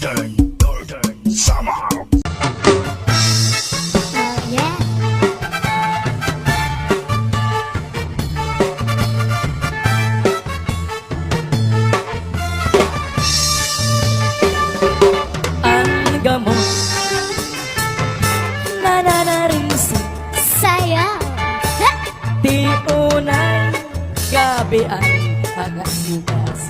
Northern Summer. Yeah. Ang gamot na nanaringsi Sayang. Ha? di unay gabi ay agasigas.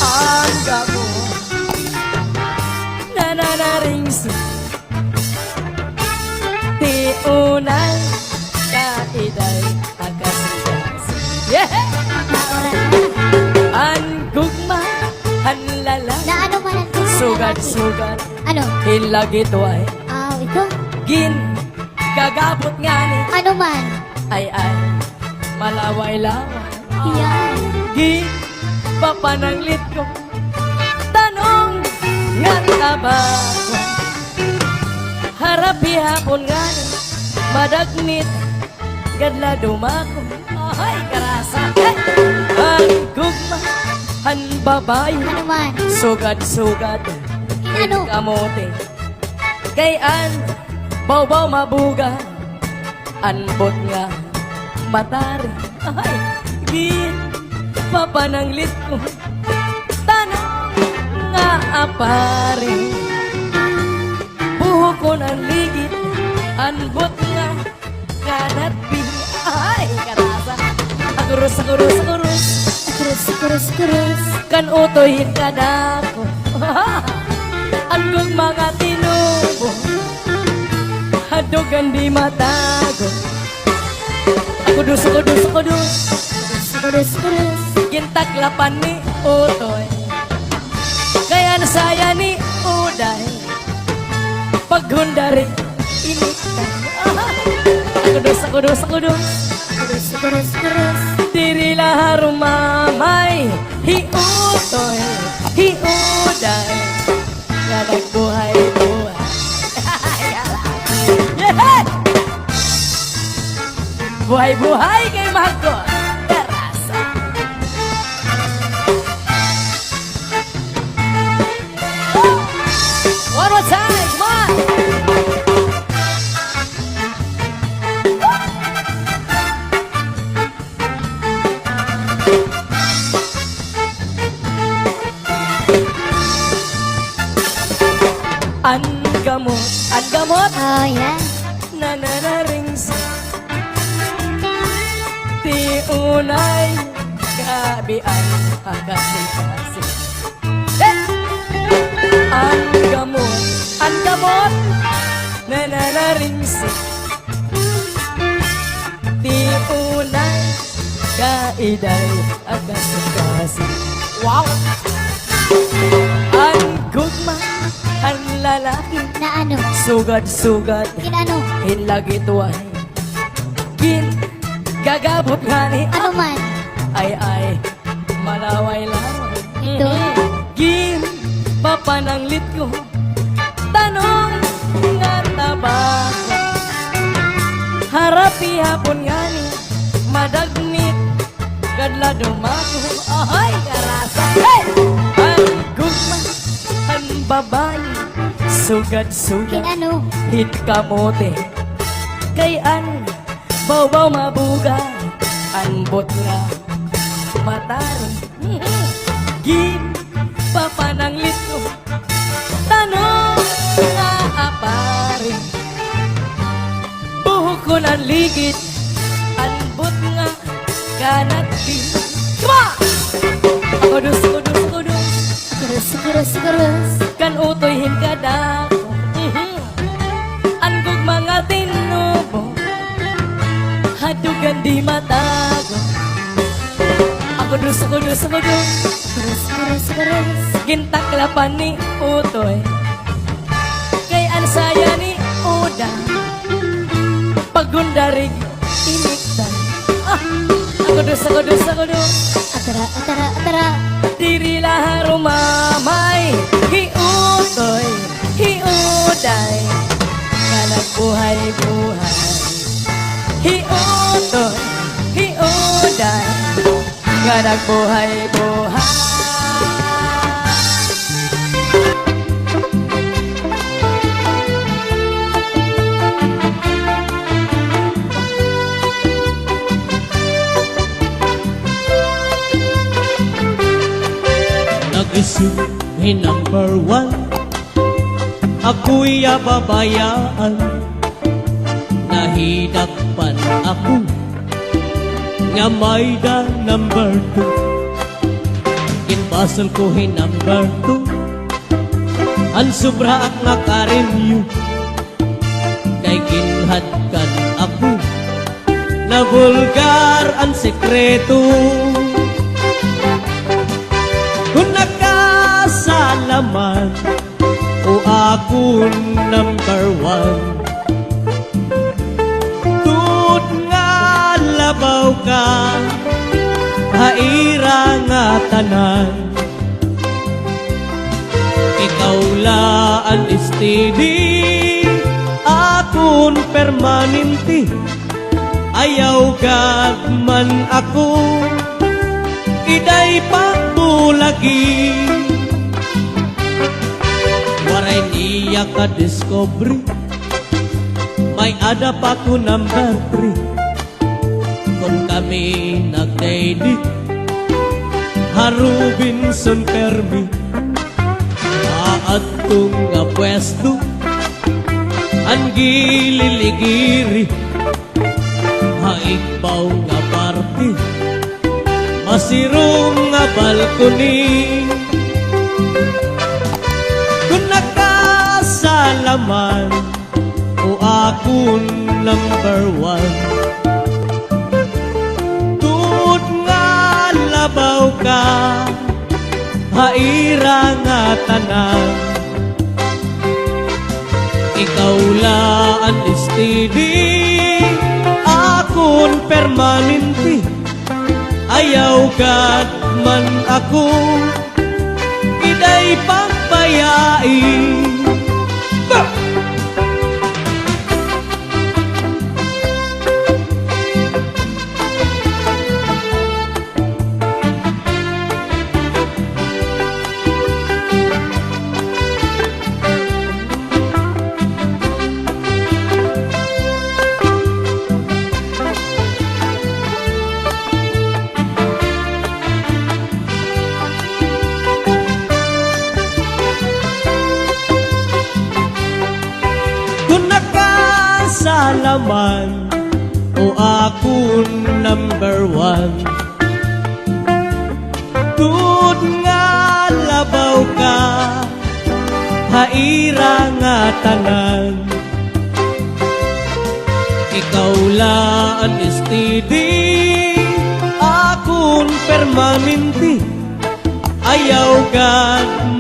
Ang gamot na nanaringsi di unay kaiday agasigas. Yeah! Ang gugma, ang lala, Na ano man ang gusto sugat-sugat, Ano? hilagi ito ay Ito? gin, gagabot nga ni Ano man? ay malaway-laway. Yan. Gin, papananglit ko, tanong nga taba ko. Harapi hapon nga ni, madagnit, gadla dumako. Ay, karasa. Ang gugma, ang babae, Ano man? sugad-sugad, Ano? kamote. Kay an, baw-baw mabuga, anbot nga, matari. Ay, gin, papananglit ko, tanong nga apare. Buho ko ng ligit, anbot nga, kanat bin. Ay, karasa. Agurus, agurus, agurus. Kurus. Kan utoyin ka na ako. Anggong mga tinubo, hadogan di matago. Akudus. Kurus. Gintaklapan ni utoy, kaya nasaya ni uday. Paghundari, initan. Akudus. Kurus. Diri lahar mamay, hiutoy, hiuday, nga nagbuhay-buhay. Yeah! Buhay-buhay kay Marco. Terasa. One more time, come on. Ang gamot Oh, yeah. na nanaringsi di unay gabi ang agasi-kasi. Ang gamot na nanaringsi di unay kaiday agasi-kasi. Wow! Ang gugma, ang lalaki, Na ano? sugad-sugad, Kinano? hinlagi ito ay gin, gagabot nga ni Ano man? ay malaway-laway. Ito? Gin, papananglit ko, tanong nga tabako. Harapi hapon nga ni, madagnit, gadla dumako. Ay, karasa. Hey! Ang gugma, ang babae, sugad-sugad, Kinano? hit kamote. Kay an, baw-baw mabuga, anbot nga, matari. Gin, papananglit ko, tanong nga apare. Buho ko ng ligit, anbot nga, kanat din. Kuma! Kudus. Kurus. Kan utoy hinkadako. Anggog mga tinubo, hadugan di matago. Akudus. Kurus. Gintaklapan ni utoy, kay ansaya ni uda. Pagundarig iniktan. Akudus. Atara. Diri lahar mamay, hiutoy, hiuday, nga nagbuhay-buhay. Hiutoy, hiuday, nga nagbuhay-buhay. isip ni number one. Ako'y babayaan, nahidakpan ako, nga may da number two. Kinbasal ko hi number two, ang sobra ak nga karenyo, kay ginhadkan ako, na vulgar ang sekreto. Kung nakasalaman o akong number one, tut nga labaw ka, haira nga tanan. Ikaw laan steady, akong permanente. Ayaw gagman ako, iday pagbulagi. Waray niya ka-discovery, may ada pa ko number three. Kung kami nag-date, Harubinson Kermi, aatong nga pwesto, ang gililigiri, haigbaw nga party, masirong nga balkoni. Kung nakasalaman o akong number one, tut nga labaw ka, haira nga tanan. Ikaw laan steady, akong permanente. Ayaw man ako, iday pagpayain. Kung nakasalaman o akong number one, tut nga labaw ka, haira nga tanan. Ikaw laan steady, akong permanente. Ayaw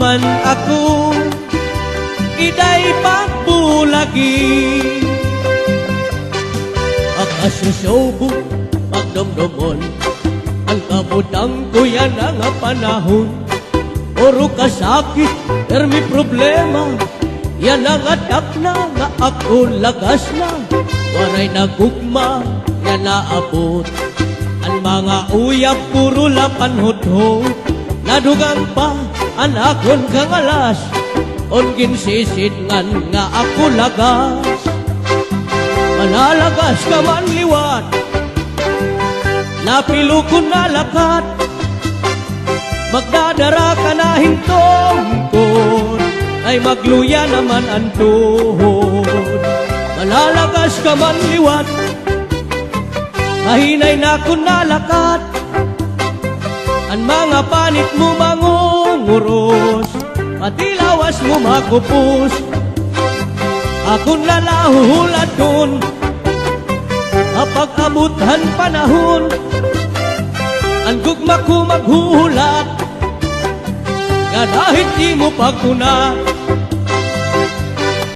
man ako, iday pagbulagi. Ang asosyobo, pagdomdomon, ang kabutang ko yan ang panahon. Puro kasakit, pero may problema, yan ang atak na, nga ako lagas na. Waray nagugma, yan naabot. Ang mga uyap, puro lapanhot-hot. Nadugang pa, ang akon kang alas, on ginsisid nga ako lagas. Manalagas ka man liwat, napilo ko na lakat. Magdadara ka na hintongkod, ay magluya naman ang tuhod. Manalagas ka man liwat, mahinay na ko na lakat. Ang mga panit mo mangunguros, pati lawas mo makupos. Akong lalahuhulat nun, kapag abutan panahon. Ang gugma ko maghuhulat, nga dahil di mo pagkunat.